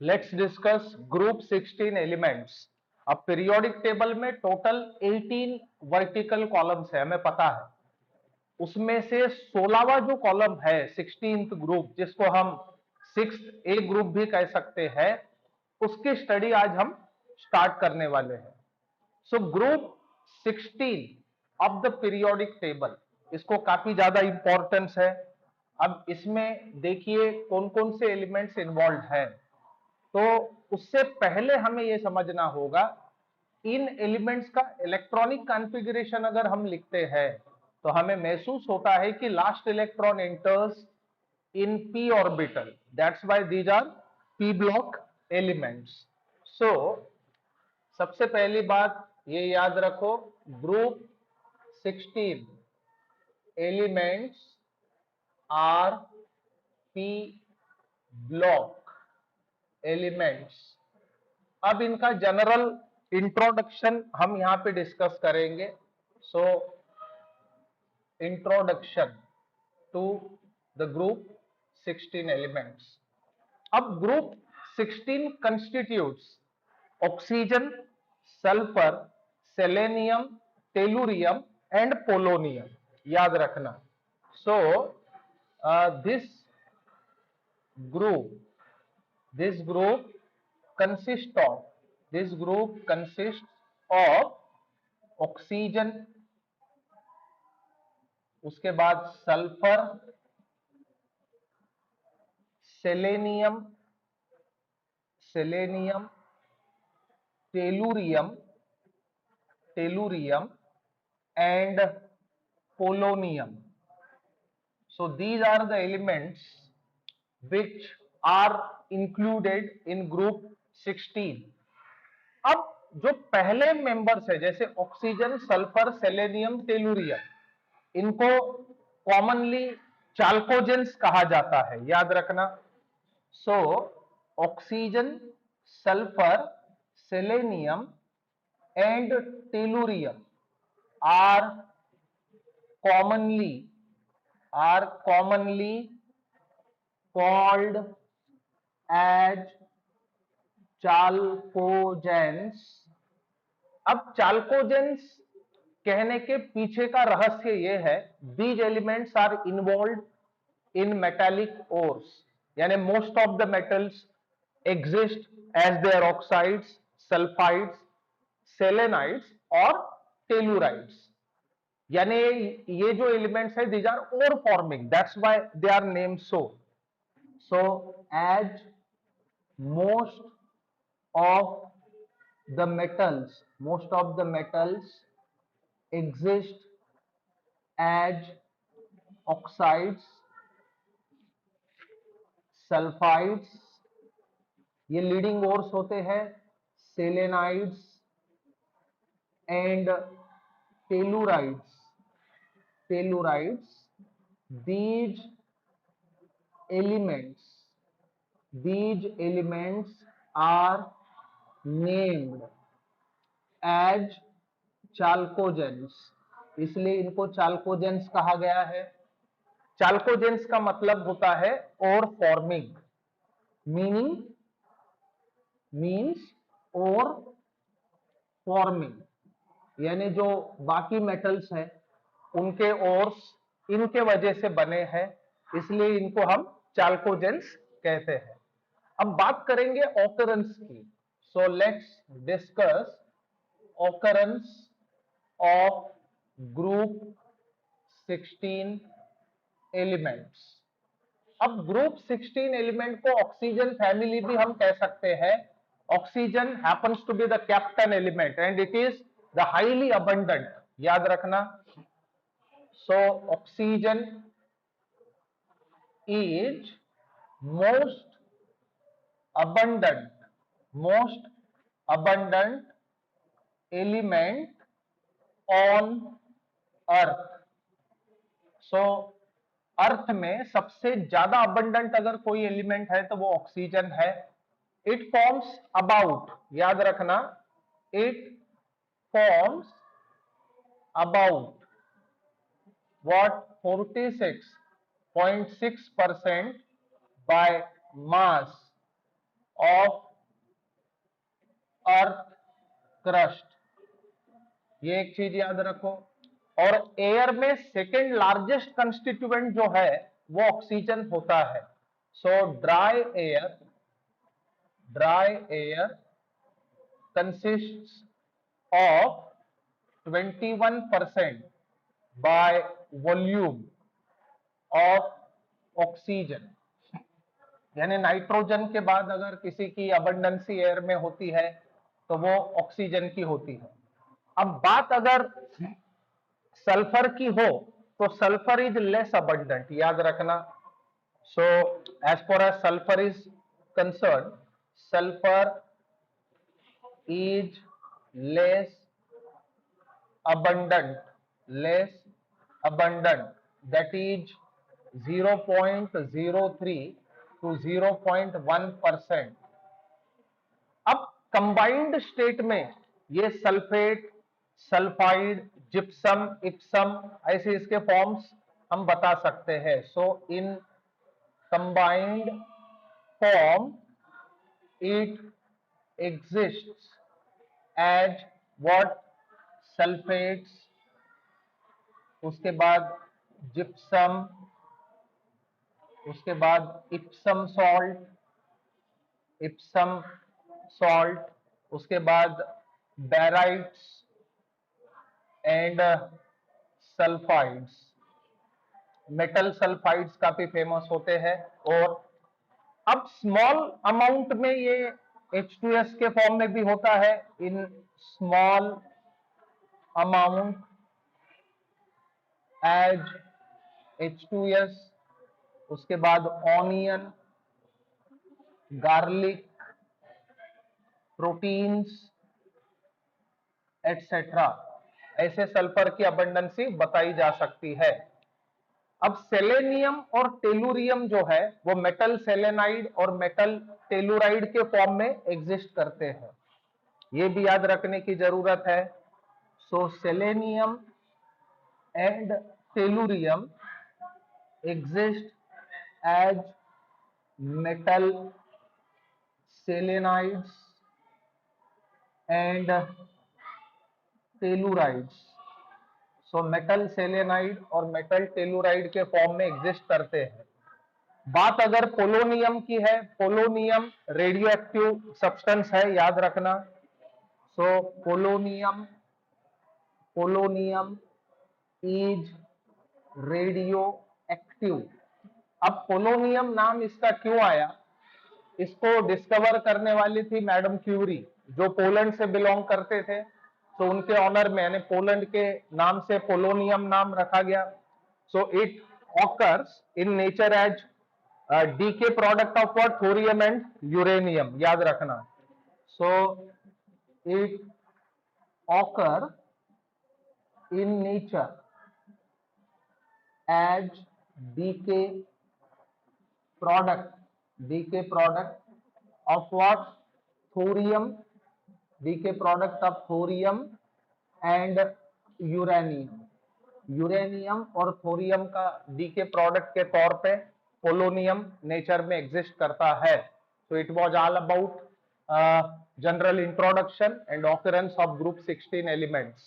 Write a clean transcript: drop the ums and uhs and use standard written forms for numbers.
Let's discuss group 16 elements. अब periodic table में total 18 vertical columns है, हमें पता है। उसमें से 16वां जो कॉलम है 16th ग्रुप, जिसको हम 6th ए ग्रुप भी कह सकते हैं, उसकी स्टडी आज हम स्टार्ट करने वाले हैं। So group 16 of the periodic table, इसको काफी ज्यादा इंपॉर्टेंस है। अब इसमें देखिए कौन कौन से एलिमेंट्स इन्वॉल्व हैं। तो उससे पहले हमें यह समझना होगा, इन एलिमेंट्स का इलेक्ट्रॉनिक कॉन्फ़िगरेशन अगर हम लिखते हैं तो हमें महसूस होता है कि last electron enters in p orbital, that's why these are p block elements. So सबसे पहली बात ये याद रखो, group 16 elements are p block elements. अब इनका जनरल इंट्रोडक्शन हम यहां पे डिस्कस करेंगे। So introduction to the group 16 elements. अब group 16 constitutes oxygen, sulphur, selenium, tellurium and polonium, याद रखना। So this group this group consists of oxygen, उसके बाद sulphur, selenium selenium tellurium and polonium. So these are the elements which are included in group 16। अब जो पहले members है जैसे oxygen, sulphur, selenium, tellurium, इनको कॉमनली चाल्कोजेंस कहा जाता है, याद रखना। So oxygen, sulphur, selenium and tellurium are commonly called as chalcogens. अब चाल्कोजेंस कहने के पीछे का रहस्य यह है, these elements are involved in metallic ores, यानी most of the metals exist as their oxides, sulphides, selenides और टेलुराइड्स। यानी ये जो एलिमेंट्स है these are ore forming, that's why they are named so. So as most of the metals exist as oxides, sulphides, ये leading ores होते हैं, selenides and tellurides. these elements are named as chalcogens, इसलिए इनको चाल्कोजेंस कहा गया है। चाल्कोजेंस का मतलब होता है और फॉर्मिंग, मीन्स और फॉर्मिंग, यानी जो बाकी मेटल्स हैं उनके ओर्स इनके वजह से बने हैं, इसलिए इनको हम चाल्कोजेंस कहते हैं। अब बात करेंगे ऑकरेंस की। So let's discuss occurrence of group 16 elements. अब ग्रुप 16 एलिमेंट को ऑक्सीजन फैमिली भी हम कह सकते हैं। Oxygen happens to be the captain element and it is the highly abundant, याद रखना। So oxygen is most abundant element on earth। So earth में सबसे ज्यादा अबंडेंट अगर कोई एलिमेंट है तो वो ऑक्सीजन है। इट फॉर्म्स अबाउट, याद रखना, it forms about what 46.6% by mass of earth crust, ये एक चीज याद रखो। और एयर में सेकेंड लार्जेस्ट कंस्टिट्यूएंट जो है वो ऑक्सीजन होता है। सो dry air consists of 21% by volume of oxygen, यानी नाइट्रोजन के बाद अगर किसी की अबंडेंसी एयर में होती है तो वो ऑक्सीजन की होती है। अब बात अगर सल्फर की हो तो सल्फर इज लेस अबंडेंट, याद रखना। So as far as sulphur is concern, sulphur is less abundant, that is 0.03 to 0.1%। अब कंबाइंड स्टेट में ये सल्फेट, सल्फाइड, जिप्सम, इप्सम, ऐसे इसके फॉर्म्स हम बता सकते हैं। So in combined form it exists as what, sulphates, उसके बाद जिप्सम, उसके बाद इप्सम सॉल्ट, उसके बाद barytes and sulphides. Metal sulphides काफी फेमस होते हैं। और अब स्मॉल अमाउंट में ये H2S के फॉर्म में भी होता है, in small amount as H2S, उसके बाद ऑनियन, गार्लिक, प्रोटीन्स एटसेट्रा, ऐसे सल्फर की अबंडेंसी बताई जा सकती है। अब सेलेनियम और टेलुरियम जो है वो मेटल सेलेनाइड और मेटल टेलुराइड के फॉर्म में एग्जिस्ट करते हैं, ये भी याद रखने की जरूरत है। So selenium and tellurium exist as metal selenides and tellurides। So metal selenide और metal telluride के फॉर्म में एग्जिस्ट करते हैं। बात अगर पोलोनियम की है, पोलोनियम रेडियो एक्टिव सब्सटेंस है, याद रखना। सो पोलोनियम इज रेडियो एक्टिव। अब पोलोनियम नाम इसका क्यों आया, इसको डिस्कवर करने वाली थी मैडम क्यूरी, जो पोलैंड से बिलोंग करते थे। तो उनके ऑनर में, यानी पोलैंड के नाम से पोलोनियम नाम रखा गया। So it occurs in nature as decay product of what, thorium and uranium, याद रखना। So it occur in nature as decay product of what, thorium, decay product of thorium and uranium और thorium का DK product के तौर पे polonium nature में exist करता है। So it was all about general introduction and occurrence of group 16 elements।